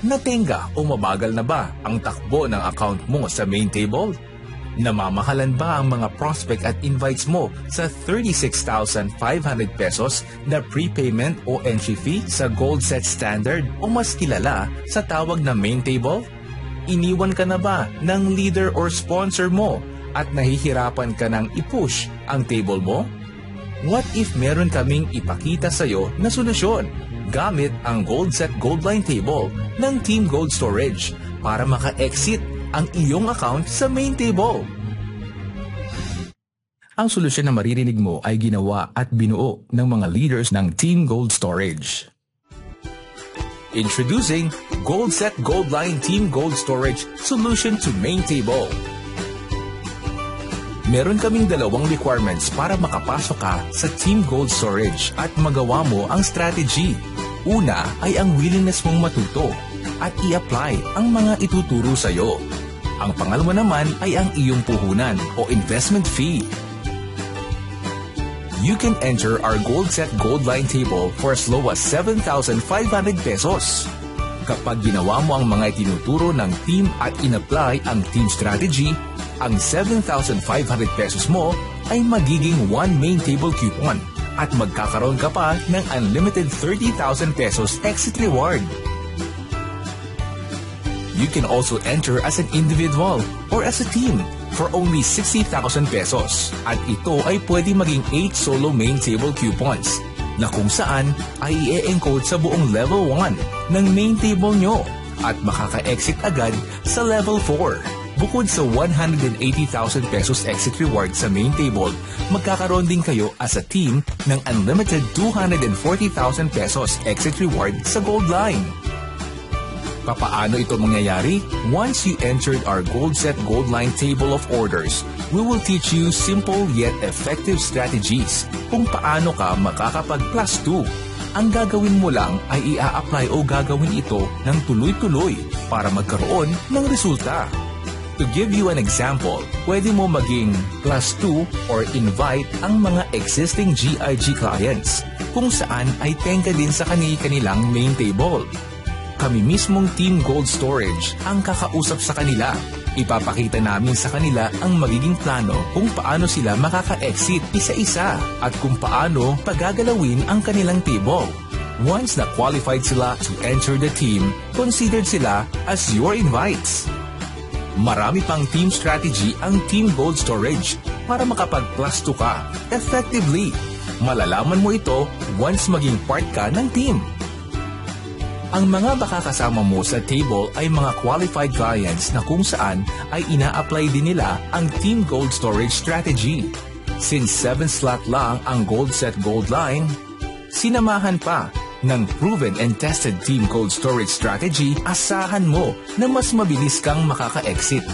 Natenga o mabagal na ba ang takbo ng account mo sa main table? Namamahalan ba ang mga prospect at invites mo sa 36,500 pesos na prepayment o entry fee sa Gold Set Standard o mas kilala sa tawag na main table? Iniwan ka na ba ng leader or sponsor mo at nahihirapan ka nang i-push ang table mo? What if meron kaming ipakita sa iyo na solusyon gamit ang Gold Set Gold Line Table ng Team Gold Storage para maka-exit ang iyong account sa main table? Ang solusyon na maririnig mo ay ginawa at binuo ng mga leaders ng Team Gold Storage. Introducing Gold Set Gold Line Team Gold Storage Solution to Main Table. Meron kaming dalawang requirements para makapasok ka sa Team Gold Storage at magawa mo ang strategy. Una ay ang willingness mong matuto at i-apply ang mga ituturo sa iyo. Ang pangalawa naman ay ang iyong puhunan o investment fee. You can enter our Gold Set Gold Line Table for as low as 7,500 pesos. Kapag ginawa mo ang mga itinuturo ng team at in-apply ang team strategy, ang 7,500 pesos mo ay magiging one main table coupon at magkakaroon ka pa ng unlimited 30,000 pesos exit reward. You can also enter as an individual or as a team for only 60,000 pesos at ito ay pwede maging 8 solo main table coupons na kung saan ay i-encode sa buong level 1 ng main table nyo at makaka-exit agad sa level 4. Bukod sa 180,000 pesos exit reward sa main table, magkakaroon din kayo as a team ng unlimited 240,000 pesos exit reward sa Gold Line. Papaano ito mangyayari? Once you entered our Gold Set Gold Line Table of Orders, we will teach you simple yet effective strategies kung paano ka makakapag plus 2. Ang gagawin mo lang ay i-apply o gagawin ito ng tuloy-tuloy para magkaroon ng resulta. To give you an example, pwede mo maging plus 2 or invite ang mga existing GIG clients kung saan ay tengka din sa kanilang main table. Kami mismong Team Gold Storage ang kakausap sa kanila. Ipapakita namin sa kanila ang magiging plano kung paano sila makaka-exit isa-isa at kung paano pagagalawin ang kanilang table. Once na qualified sila to enter the team, considered sila as your invites. Marami pang team strategy ang Team Gold Storage para makapag-plus 2 ka effectively. Malalaman mo ito once maging part ka ng team. Ang mga makakasama mo sa table ay mga qualified clients na kung saan ay ina-apply din nila ang Team Gold Storage strategy. Since 7 slot lang ang Gold Set Gold Line, sinamahan pa ng proven and tested Team Gold Storage strategy, asahan mo na mas mabilis kang makaka-exit.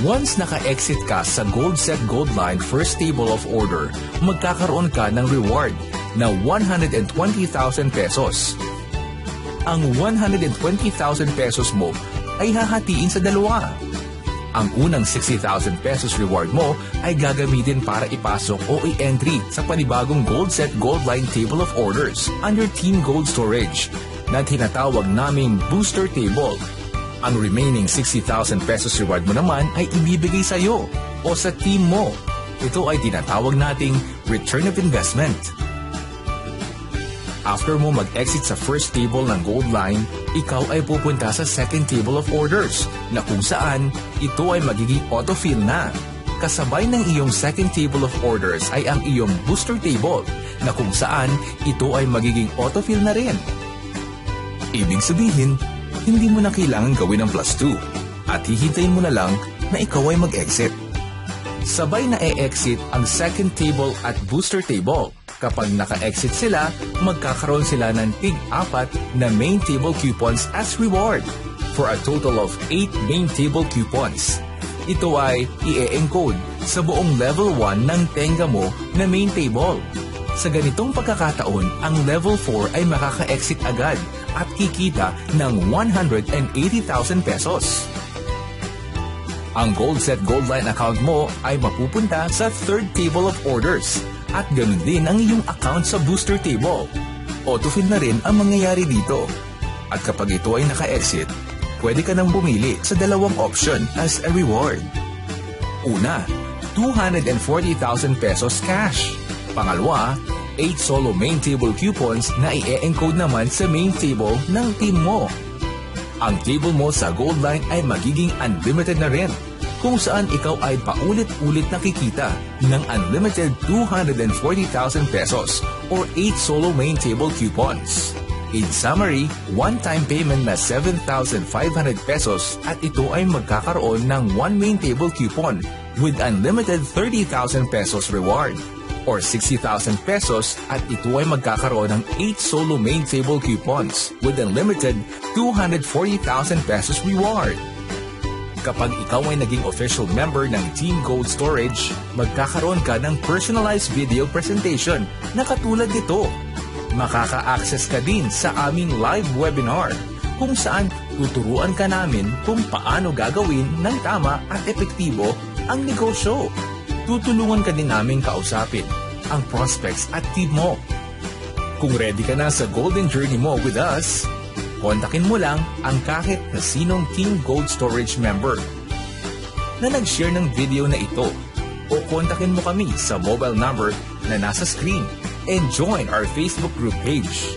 Once naka-exit ka sa Gold Set Gold Line first table of order, magkakaroon ka ng reward na 120,000 pesos. Ang 120,000 pesos mo ay hahatiin sa dalawa. Ang unang 60,000 pesos reward mo ay gagamitin para ipasok o i-entry sa panibagong Gold Set Gold Line Table of Orders under Team Gold Storage na tinatawag naming Booster Table. Ang remaining 60,000 pesos reward mo naman ay ibibigay sa iyo o sa team mo. Ito ay tinatawag nating Return of Investment. After mo mag-exit sa first table ng Gold Line, ikaw ay pupunta sa second table of orders na kung saan ito ay magiging autofill na. Kasabay ng iyong second table of orders ay ang iyong booster table na kung saan ito ay magiging autofill na rin. Ibig sabihin, hindi mo na kailangan gawin ang plus 2 at hihintayin mo na lang na ikaw ay mag-exit. Sabay na e-exit ang second table at booster table. Kapag naka-exit sila, magkakaroon sila ng tig-4 na main table coupons as reward for a total of 8 main table coupons. Ito ay i-encode sa buong level 1 ng tenga mo na main table. Sa ganitong pagkakataon, ang level 4 ay makaka-exit agad at kikita ng 180,000 pesos. Ang Gold Set Gold Line account mo ay mapupunta sa third table of orders. At ganun din ang iyong account sa booster table. Autofill na rin ang mangyayari dito. At kapag ito ay naka-exit, pwede ka nang bumili sa dalawang option as a reward. Una, 240,000 pesos cash. Pangalawa, 8 solo main table coupons na i-encode naman sa main table ng team mo. Ang table mo sa Gold Line ay magiging unlimited na rin, kung saan ikaw ay paulit-ulit nakikita ng unlimited 240,000 pesos or 8 solo main table coupons. In summary, one-time payment na 7,500 pesos at ito ay magkakaroon ng 1 main table coupon with unlimited 30,000 pesos reward or 60,000 pesos at ito ay magkakaroon ng 8 solo main table coupons with unlimited 240,000 pesos reward. Kapag ikaw ay naging official member ng Team Gold Storage, magkakaroon ka ng personalized video presentation na katulad nito. Makaka-access ka din sa aming live webinar kung saan tuturuan ka namin kung paano gagawin ng tama at epektibo ang negosyo. Tutulungan ka din namin kausapin ang prospects at team mo. Kung ready ka na sa golden journey mo with us, kontakin mo lang ang kahit na sinong Team Gold Storage member na nag-share ng video na ito o kontakin mo kami sa mobile number na nasa screen and join our Facebook group page.